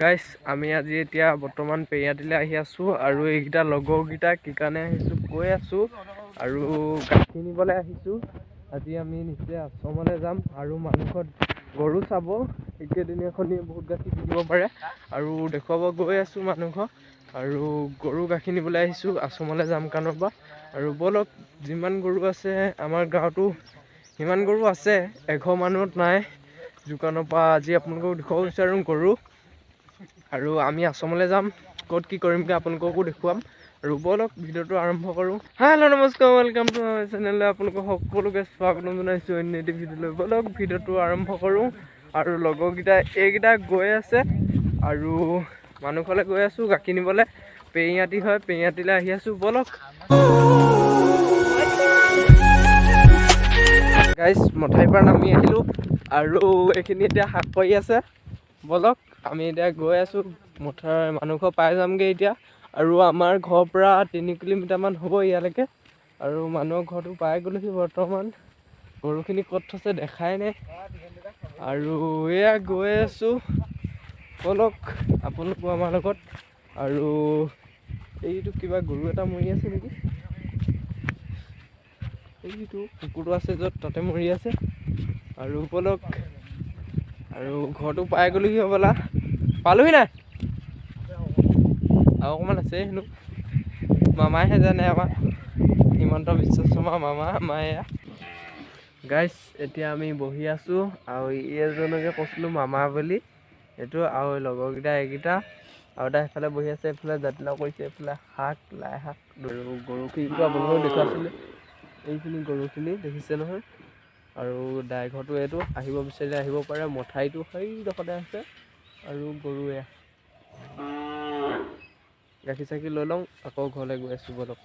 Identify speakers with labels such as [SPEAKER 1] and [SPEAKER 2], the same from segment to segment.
[SPEAKER 1] Guys আমি আজি এতিয়া বৰ্তমান পেৰিয়াটিলে আহি আছো আৰু এইকেইটা লগৰকেইটা কি কাৰণে আহিছো কৈ আছো আৰু গাখীৰ নিবলৈ আহিছো। আজি আমি নিশ্চয় আশ্ৰমলৈ যাম আৰু মানুহত গৰু চাব। একেদিনাখনি বহুত গাখীৰ দিব পাৰে আৰু দেখুৱাব গৈ আছো মানুহক আৰু গৰু গাখীৰ নিবলৈ আহিছো আশ্ৰমলৈ যাম কাৰণৰ পৰা। আৰু বলক যিমান গৰু আছে আমাৰ গাঁৱতো সিমান গৰু আছে, 100 মানত নাই দোকানৰ পৰা। আজি আপোনালোকক দেখুৱাব বিচাৰোঁ গৰু আৰু আমি আশ্ৰমলৈ যাম, ক'ত কি কৰিমগৈ আপোনালোককো দেখুৱাম আৰু বলক ভিডিঅ'টো আৰম্ভ কৰোঁ। হেল্ল' নমস্কাৰ, ৱেলকাম টু মাই চেনেললৈ আপোনালোকক সকলোকে স্বাগতম জনাইছোঁ অন্য এটি ভিডিঅ'লৈ। বলক ভিডিঅ'টো আৰম্ভ কৰোঁ আৰু লগৰকেইটা এইকেইটা গৈ আছে আৰু মানুহ ঘৰলৈ গৈ আছোঁ গাখীৰ নিবলৈ। পেৰিয়াটি হয়, পেৰিয়াটিলৈ আহি আছোঁ বলক। গাইছ মথাইৰ পৰা নামি আহিলোঁ আৰু এইখিনি এতিয়া শাক কৰি আছে বলক। আমি এতিয়া গৈ আছোঁ মথাৰ মানুহ ঘৰ পাই যামগৈ এতিয়া আৰু আমাৰ ঘৰৰ পৰা 3 কিলোমিটাৰমান হ'ব ইয়ালৈকে আৰু মানুহৰ ঘৰটো পাই গ'লোহি বৰ্তমান। গৰুখিনি ক'ত থৈছে দেখাই নাই আৰু এয়া গৈ আছোঁ বলক আপোনালোকো আমাৰ লগত। আৰু এইটো কিবা গৰু এটা মৰি আছে নেকি, এইটো কুকুৰটো আছে য'ত তাতে মৰি আছে আৰু বলক। আৰু ঘৰটো পাই গ'লোহি হ'বলা, পালোহি নাই আৰু অকণমান আছে হেনো। মামাইহে জানে, আমাৰ হিমন্ত বিশ্ব শৰ্মা মামা আমাৰ এয়া। গাইছ এতিয়া আমি বহি আছোঁ আৰু এজনকে কৈছিলোঁ মামা বুলি, এইটো আৰু লগৰকেইটা এইকেইটা আৰু এটা সেইফালে বহি আছে, এইফালে জাতিলাও কৰিছে, এইফালে শাক লাই শাক আৰু গৰুখিনিটো আপোনালোকক দেখুৱাইছিলোঁ। এইখিনি গৰুখিনি দেখিছে নহয় আৰু ড্ৰাইঘৰটো এইটো আহিব বিচাৰিলে আহিব পাৰে। মঠাইটো সেইডোখৰতে আছে আৰু গৰুৱে গাখীৰ চাখীৰ লৈ লওঁ আকৌ ঘৰলৈ গৈ আছোঁ বলক।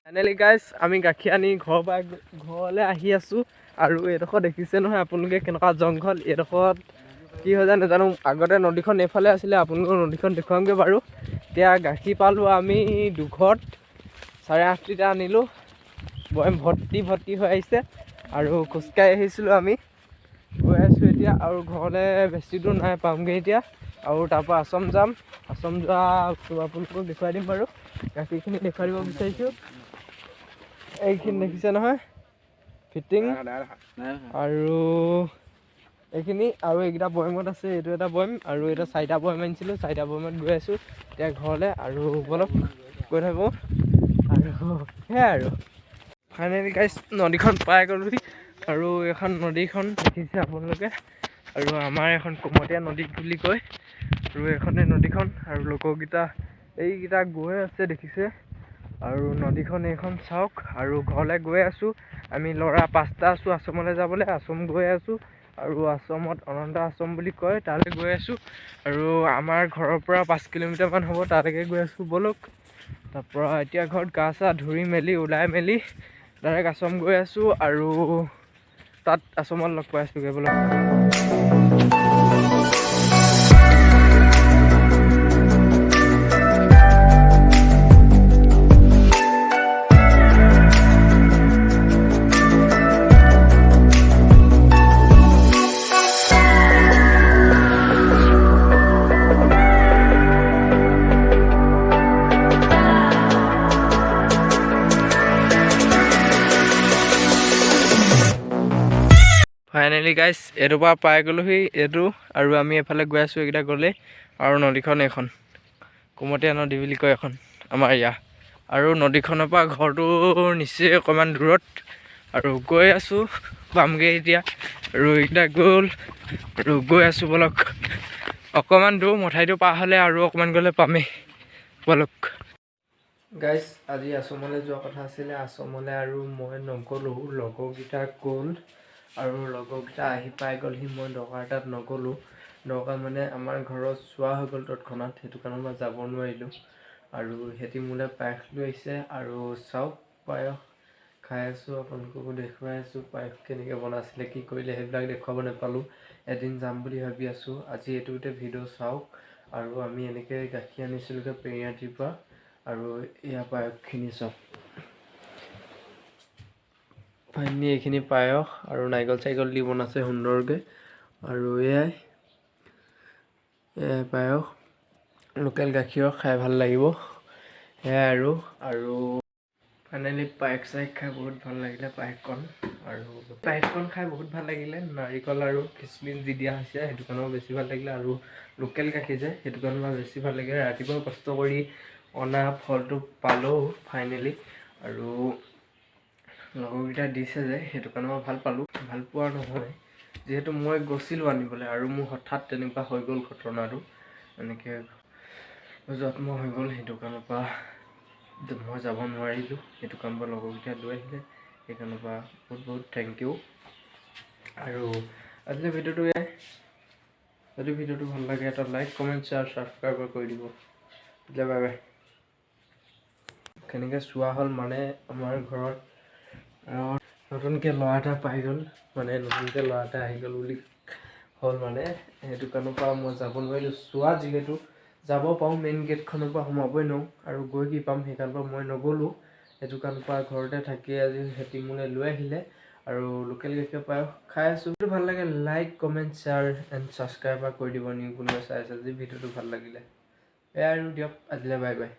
[SPEAKER 1] ফাইনেলি গাইছ আমি গাখীৰ আনি ঘৰলৈ আহি আছোঁ আৰু এইডোখৰ দেখিছে নহয় আপোনালোকে কেনেকুৱা জংঘল। এইডোখৰত কি হয় যায় নাজানো, আগতে নদীখন এইফালে আছিলে, আপোনালোকৰ নদীখন দেখুৱামগৈ বাৰু। এতিয়া গাখীৰ পালোঁ আমি দুঘৰত, 8.5 লিটাৰ আনিলোঁ, বৈম ভৰ্তি হৈ আহিছে আৰু খোজকাঢ়ি আহিছিলোঁ আমি। গৈ আছোঁ এতিয়া আৰু ঘৰলৈ বেছি দূৰ নাই, পামগৈ এতিয়া আৰু তাৰপৰা আশ্ৰম যাম। আশ্ৰম যোৱা আপোনালোকক দেখুৱাই দিম বাৰু। গাখীৰখিনি দেখুৱাই দিব বিচাৰিছোঁ, এইখিনি দেখিছে নহয় ফিটিং আৰু এইখিনি আৰু এইকেইটা বৈমত আছে। এইটো এটা বৈম আৰু এটা 4টা বৈম আনিছিলোঁ, 4টা বৈমত গৈ আছোঁ এতিয়া ঘৰলৈ আৰু বলক গৈ থাকোঁ আৰু সেয়াই আৰু। ফাইনেলি গাইছ নদীখন পাই গ'লোহি আৰু এখন নদীখন দেখিছে আপোনালোকে আৰু আমাৰ এখন কুমতীয়া নদী বুলি কয় আৰু এইখনে নদীখন আৰু লগৰকেইটা এইকেইটা গৈ আছে দেখিছে আৰু নদীখন এইখন চাওক। আৰু ঘৰলৈ গৈ আছোঁ আমি ল'ৰা 5টা আছোঁ আশ্ৰমলৈ যাবলৈ। আশ্ৰম গৈ আছোঁ আৰু আশ্ৰমত অনন্ত আশ্ৰম বুলি কয়, তালৈ গৈ আছোঁ আৰু আমাৰ ঘৰৰ পৰা 5 কিলোমিটাৰমান হ'ব, তালৈকে গৈ আছোঁ বলক। তাৰপৰা এতিয়া ঘৰত গা চা ধুই মেলি ওলাই মেলি ডাইৰেক্ট আশ্ৰম গৈ আছোঁ আৰু তাত আশ্ৰমত লগ পাই আছোঁগৈ বলক। ফাইনেলি গাইছ এইটোৰ পৰা পাই গ'লোহি এইটো আৰু আমি এফালে গৈ আছোঁ। এইকেইটা গ'লে আৰু নদীখন এইখন কুমতীয়া নদী বুলি কয় এখন আমাৰ ইয়াৰ আৰু নদীখনৰ পৰা ঘৰটো নিচেই অকণমান দূৰত আৰু গৈ আছোঁ পামগৈ এতিয়া আৰু এইকেইটা গ'ল আৰু গৈ আছোঁ বলক। অকণমান দূৰ মঠাইটো পাৰ হ'লে আৰু অকণমান গ'লে পামেই বলক। গাইছ আজি আশ্ৰমলৈ যোৱা কথা আছিলে, আশ্ৰমলৈ আৰু মই নগ'লোঁ, লগৰকেইটা গ'ল আৰু লগৰকেইটা আহি পাই গ'লহি। মই দৰকাৰ এটাত নগ'লোঁ, দৰকাৰ মানে আমাৰ ঘৰত চোৱা হৈ গ'ল তৎক্ষণাত, সেইটো কাৰণে মই যাব নোৱাৰিলোঁ আৰু সিহঁতি মোলৈ পায়স লৈ আহিছে আৰু চাওক পায়স খাই আছোঁ, আপোনালোককো দেখুৱাই আছোঁ পায়স কেনেকৈ বনাইছিলে কি কৰিলে সেইবিলাক দেখুৱাব নাপালোঁ। এদিন যাম বুলি ভাবি আছোঁ, আজি এইটোতে ভিডিঅ' চাওক। আৰু আমি এনেকৈ গাখীৰ আনিছিলোঁগৈ পেৰিয়াটিৰ পৰা আৰু এয়া পায়সখিনি চাওক। ফাইনেলি এইখিনি পায়স আৰু নাৰিকল চাৰিকল দি বনাইছে সুন্দৰকৈ আৰু এয়াই পায়স লোকেল গাখীৰৰ খাই ভাল লাগিব সেয়াই আৰু ফাইনেলি পায়স খাই বহুত ভাল লাগিলে পায়সকণ খাই বহুত ভাল লাগিলে নাৰিকল আৰু খিচমিচ দি দিয়া হৈছে সেইটো কাৰণেও বেছি ভাল লাগিলে আৰু লোকেল গাখীৰ যে সেইটো কাৰণে বেছি ভাল লাগিলে ৰাতিপুৱা কষ্ট কৰি অনা ফলটো পালোঁ ফাইনেলি আৰু লগৰকেইটা দিছে যে সেইটো কাৰণে মই ভাল পালোঁ ভাল পোৱা নহয় যিহেতু মই গৈছিলোঁ আনিবলৈ আৰু মোৰ হঠাৎ তেনেকুৱা হৈ গ'ল ঘটনাটো এনেকৈ যত্ন হৈ গ'ল সেইটো কাৰণৰ পৰা মই যাব নোৱাৰিলোঁ সেইটো কাৰণৰ পৰা লগৰকেইটা লৈ আহিলে সেইকাৰণৰ পৰা বহুত বহুত থেংক ইউ আৰু আজিৰ ভিডিঅ'টো যদি ভিডিঅ'টো ভাল লাগে এটা লাইক কমেণ্ট শ্বেয়াৰ ছাবস্ক্ৰাইব কৰি দিব এতিয়া বাই বাই কেনেকৈ চোৱা হ'ল মানে আমাৰ ঘৰত নতুনকৈ ল'ৰা এটা পাই গ'ল মানে নতুনকৈ ল'ৰা এটা আহি গ'ল বুলি হ'ল মানে সেইটো কাৰণৰ পৰা মই যাব নোৱাৰিলোঁ চোৱা যিহেতু যাব পাৰোঁ মেইন গেটখনৰ পৰা সোমাবই নোৱাৰোঁ আৰু গৈ কি পাম সেইকাৰণৰ পৰা মই নগ'লোঁ সেইটো কাৰণৰ পৰা ঘৰতে থাকি আজি সিহঁতি মোলৈ লৈ আহিলে আৰু লোকেল গাখীৰ পায়স খাই আছোঁ যদি ভাল লাগে like comment share and subscribe কৰি দিব নিউ কোনোবাই চাই আছে যদি ভিডিঅ'টো ভাল লাগিলে এয়া আৰু দিয়ক আজিলৈ বাই বাই